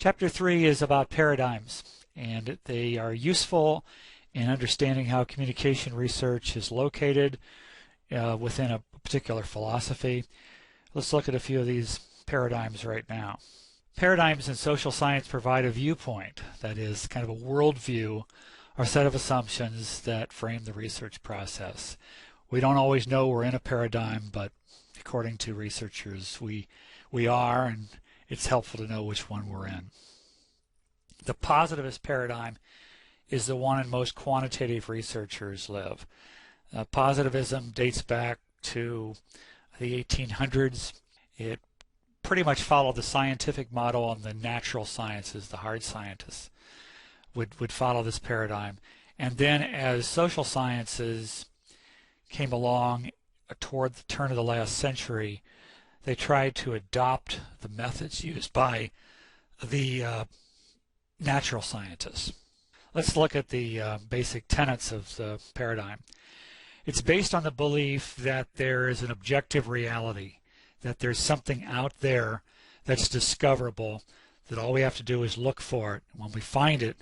Chapter 3 is about paradigms, and they are useful in understanding how communication research is located within a particular philosophy. Let's look at a few of these paradigms right now. Paradigms in social science provide a viewpoint, that is, kind of a worldview, or set of assumptions that frame the research process. We don't always know we're in a paradigm, but according to researchers, we are, and it's helpful to know which one we're in. The positivist paradigm is the one in most quantitative researchers live. Positivism dates back to the 1800s. It pretty much followed the scientific model on the natural sciences. The hard scientists would follow this paradigm. And then as social sciences came along toward the turn of the last century, they tried to adopt the methods used by the natural scientists. Let's look at the basic tenets of the paradigm. It's based on the belief that there is an objective reality, that there's something out there that's discoverable, that all we have to do is look for it. When we find it,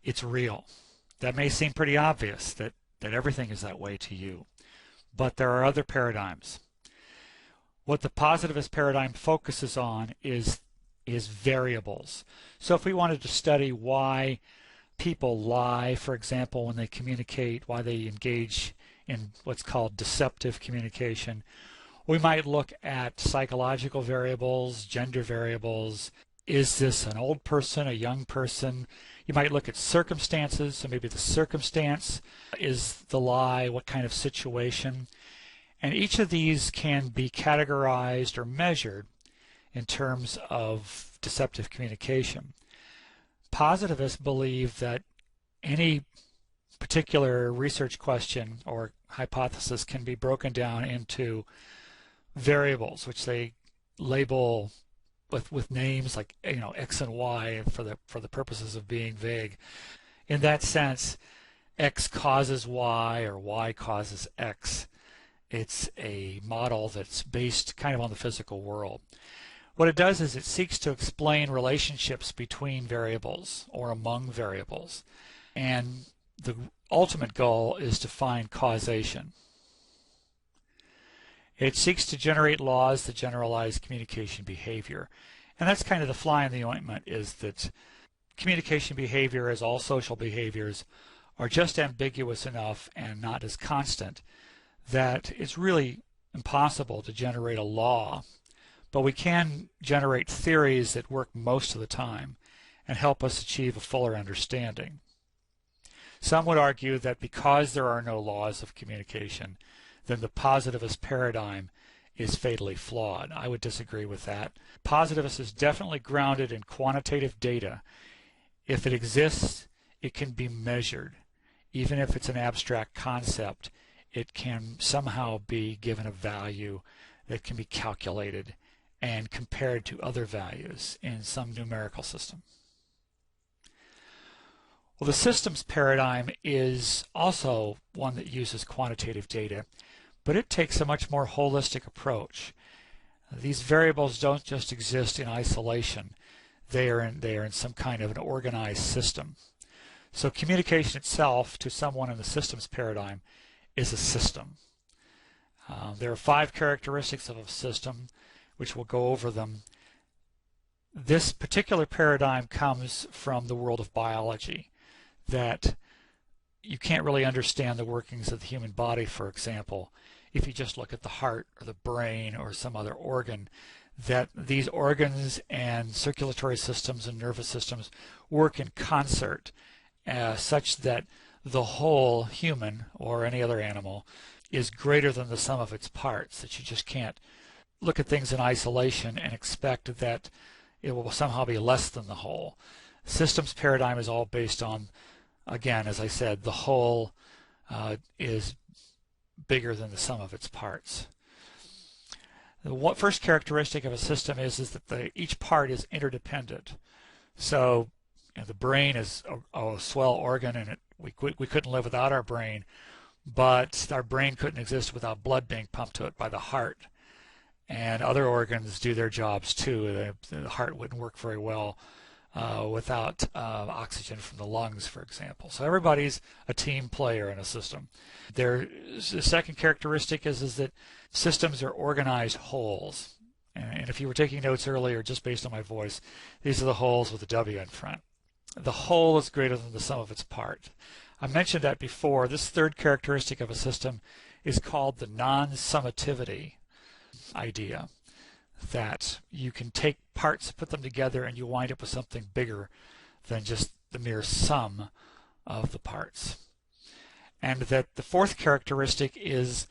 it's real. That may seem pretty obvious, that everything is that way to you. But there are other paradigms. What the positivist paradigm focuses on is variables. So if we wanted to study why people lie, for example, when they communicate, why they engage in what's called deceptive communication, we might look at psychological variables, gender variables. Is this an old person, a young person? You might look at circumstances, so maybe the circumstance is the lie, what kind of situation. And each of these can be categorized or measured in terms of deceptive communication. Positivists believe that any particular research question or hypothesis can be broken down into variables, which they label with names like X and Y for the purposes of being vague. In that sense, X causes Y or Y causes X. It's a model that's based kind of on the physical world. What it does is it seeks to explain relationships between variables or among variables, and the ultimate goal is to find causation. It seeks to generate laws that generalize communication behavior. And that's kind of the fly in the ointment, is that communication behavior, as all social behaviors, are just ambiguous enough and not as constant that it's really impossible to generate a law. But we can generate theories that work most of the time and help us achieve a fuller understanding. Some would argue that because there are no laws of communication, then the positivist paradigm is fatally flawed. I would disagree with that. Positivist is definitely grounded in quantitative data. If it exists, it can be measured. Even if it's an abstract concept, it can somehow be given a value that can be calculated and compared to other values in some numerical system. Well, the systems paradigm is also one that uses quantitative data, but it takes a much more holistic approach. These variables don't just exist in isolation. They are in some kind of an organized system. So communication itself, to someone in the systems paradigm, is a system. There are 5 characteristics of a system, which we'll go over them. This particular paradigm comes from the world of biology, that you can't really understand the workings of the human body, for example, if you just look at the heart or the brain or some other organ, that these organs and circulatory systems and nervous systems work in concert such that the whole human or any other animal is greater than the sum of its parts, that you just can't look at things in isolation and expect that it will somehow be less than the whole. Systems paradigm is all based on, again, as I said, the whole is bigger than the sum of its parts. The first characteristic of a system is that each part is interdependent. So the brain is a swell organ, and we couldn't live without our brain, but our brain couldn't exist without blood being pumped to it by the heart. And other organs do their jobs too. The heart wouldn't work very well without oxygen from the lungs, for example. So everybody's a team player in a system. The second characteristic is that systems are organized wholes. And if you were taking notes earlier, just based on my voice, these are the wholes with a W in front. The whole is greater than the sum of its part. I mentioned that before. This third characteristic of a system is called the non-summativity idea, that you can take parts, put them together, and you wind up with something bigger than just the mere sum of the parts. And that the fourth characteristic is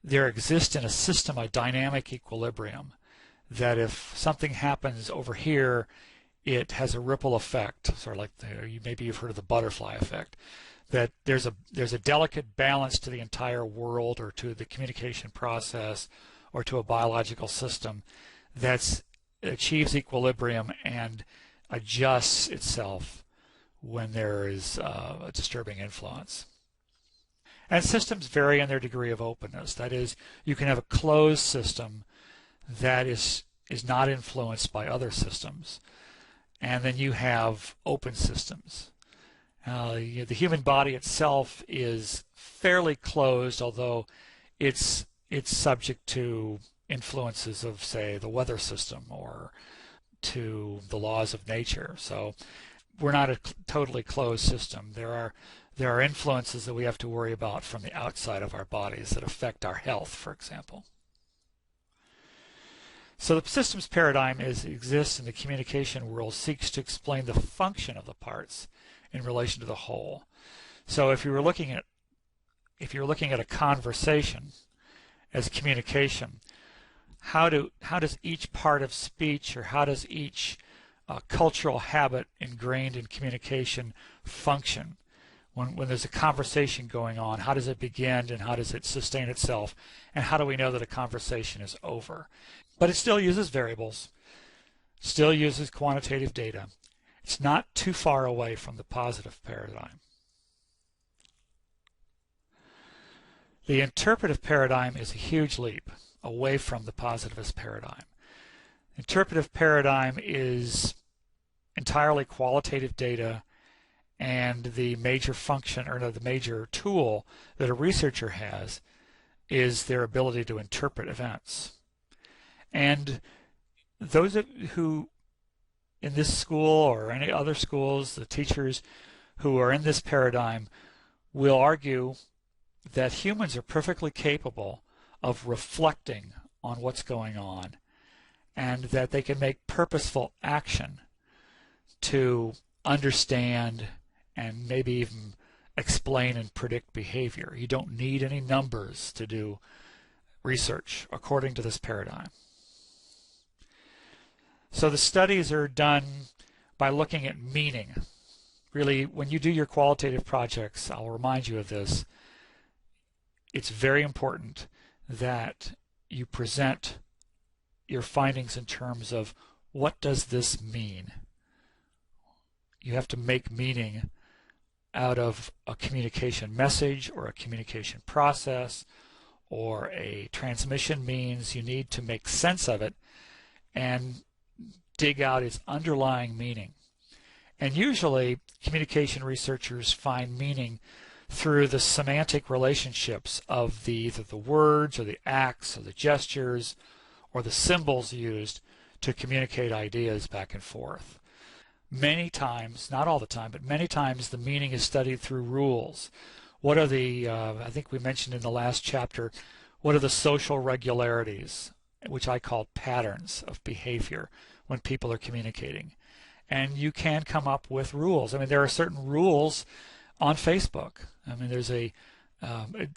there exists in a system a dynamic equilibrium, that if something happens over here, it has a ripple effect, sort of like maybe you've heard of the butterfly effect, that there's a delicate balance to the entire world or to the communication process or to a biological system that achieves equilibrium and adjusts itself when there is a disturbing influence. And systems vary in their degree of openness. That is, you can have a closed system that is not influenced by other systems. And then you have open systems. The human body itself is fairly closed, although it's subject to influences of, say, the weather system or to the laws of nature. So we're not a totally closed system. There are influences that we have to worry about from the outside of our bodies that affect our health, for example. So the systems paradigm exists in the communication world, seeks to explain the function of the parts in relation to the whole. So if you were looking at a conversation as communication, how does each part of speech, or how does each cultural habit ingrained in communication function? When there's a conversation going on, how does it begin and how does it sustain itself? And how do we know that a conversation is over? But it still uses variables, still uses quantitative data. It's not too far away from the positive paradigm. The interpretive paradigm is a huge leap away from the positivist paradigm. The interpretive paradigm is entirely qualitative data, and the major function, or the major tool that a researcher has is their ability to interpret events. And those who in this school or any other schools, the teachers who are in this paradigm will argue that humans are perfectly capable of reflecting on what's going on, and that they can make purposeful action to understand and maybe even explain and predict behavior. You don't need any numbers to do research according to this paradigm. So the studies are done by looking at meaning. Really, when you do your qualitative projects, I'll remind you of this, it's very important that you present your findings in terms of what does this mean? You have to make meaning out of a communication message or a communication process or a transmission means. You need to make sense of it and dig out its underlying meaning. And usually communication researchers find meaning through the semantic relationships of either the words or the acts or the gestures or the symbols used to communicate ideas back and forth. Many times, not all the time, but many times the meaning is studied through rules. What are the, I think we mentioned in the last chapter, what are the social regularities, which I call patterns of behavior when people are communicating? And you can come up with rules. I mean, there are certain rules on Facebook. I mean,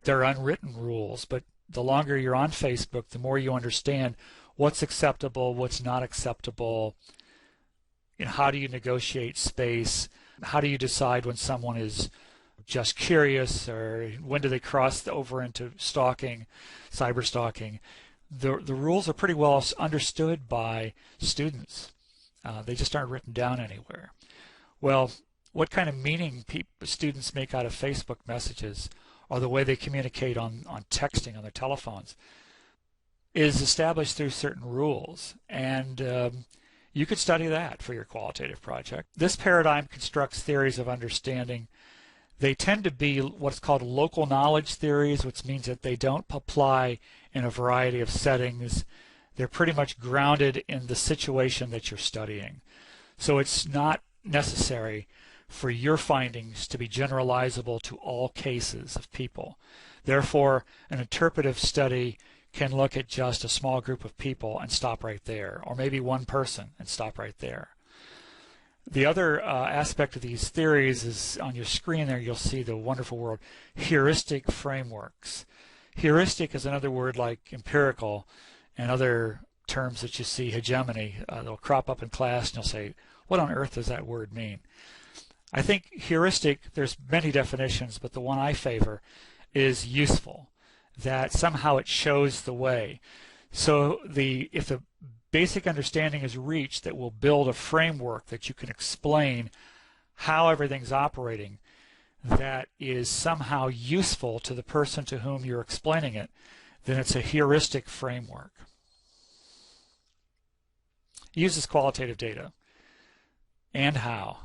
there are unwritten rules, but the longer you're on Facebook, the more you understand what's acceptable, what's not acceptable. How do you negotiate space? How do you decide when someone is just curious, or when do they cross over into stalking, cyber stalking? The rules are pretty well understood by students. They just aren't written down anywhere. Well, what kind of meaning students make out of Facebook messages or the way they communicate on texting on their telephones is established through certain rules. And You could study that for your qualitative project. This paradigm constructs theories of understanding. They tend to be what's called local knowledge theories, which means that they don't apply in a variety of settings. They're pretty much grounded in the situation that you're studying. So it's not necessary for your findings to be generalizable to all cases of people. Therefore, an interpretive study can look at just a small group of people and stop right there, or maybe one person and stop right there. The other aspect of these theories is on your screen there. You'll see the wonderful word heuristic frameworks. Heuristic is another word like empirical and other terms that you see, hegemony. They'll crop up in class and you'll say, what on earth does that word mean? I think heuristic, there's many definitions, but the one I favor is useful, that somehow it shows the way. So if the basic understanding is reached, that will build a framework that you can explain how everything's operating, that is somehow useful to the person to whom you're explaining it, then it's a heuristic framework. It uses qualitative data. And how.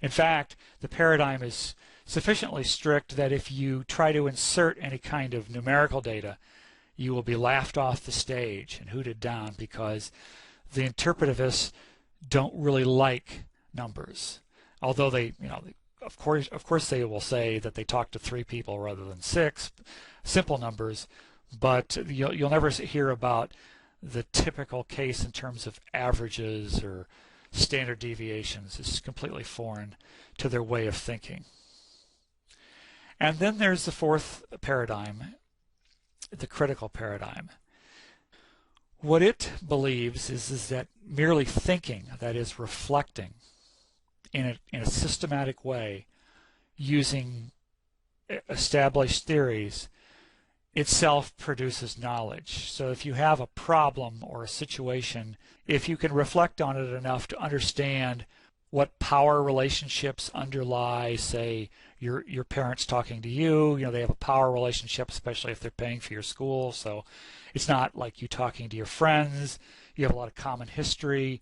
In fact, the paradigm is sufficiently strict that if you try to insert any kind of numerical data, you will be laughed off the stage and hooted down, because the interpretivists don't really like numbers. Although they, of course they will say that they talk to 3 people rather than 6, simple numbers, but you'll never hear about the typical case in terms of averages or standard deviations. It's completely foreign to their way of thinking. And then there's the fourth paradigm, the critical paradigm. What it believes is that merely thinking, that is reflecting in a systematic way using established theories, itself produces knowledge. So if you have a problem or a situation, if you can reflect on it enough to understand what power relationships underlie, say, your parents talking to you, they have a power relationship, especially if they're paying for your school. So it's not like you talking to your friends. You have a lot of common history.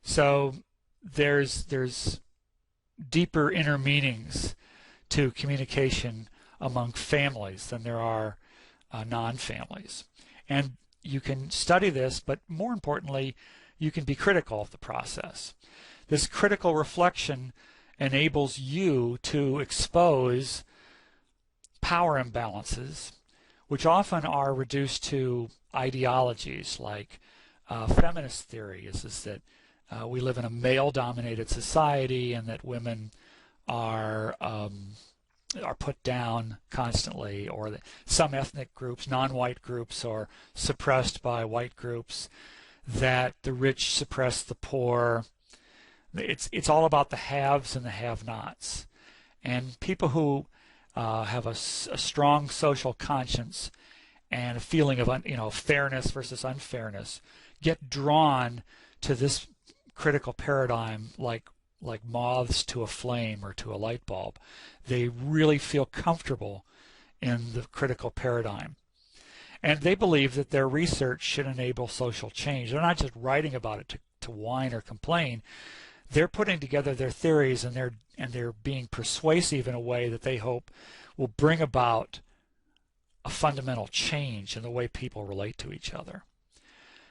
So there's deeper inner meanings to communication among families than there are non-families. And you can study this, but more importantly, you can be critical of the process. This critical reflection enables you to expose power imbalances, which often are reduced to ideologies like feminist theory is that we live in a male-dominated society and that women are put down constantly, or that some ethnic groups, non-white groups, are suppressed by white groups, that the rich suppress the poor. It's all about the haves and the have-nots. And people who have a strong social conscience and a feeling of fairness versus unfairness get drawn to this critical paradigm like moths to a flame or to a light bulb. They really feel comfortable in the critical paradigm. And they believe that their research should enable social change. They're not just writing about it to whine or complain. They're putting together their theories, and they're being persuasive in a way that they hope will bring about a fundamental change in the way people relate to each other.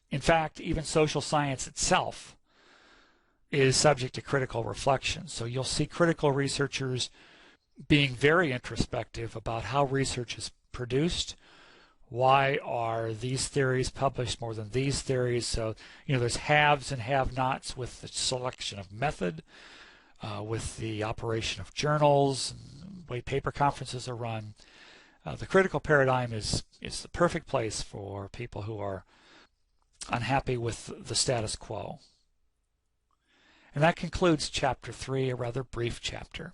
In fact, even social science itself is subject to critical reflection. So you'll see critical researchers being very introspective about how research is produced. Why are these theories published more than these theories? So, there's haves and have-nots with the selection of method, with the operation of journals, and the way paper conferences are run. The critical paradigm is the perfect place for people who are unhappy with the status quo. And that concludes Chapter 3, a rather brief chapter.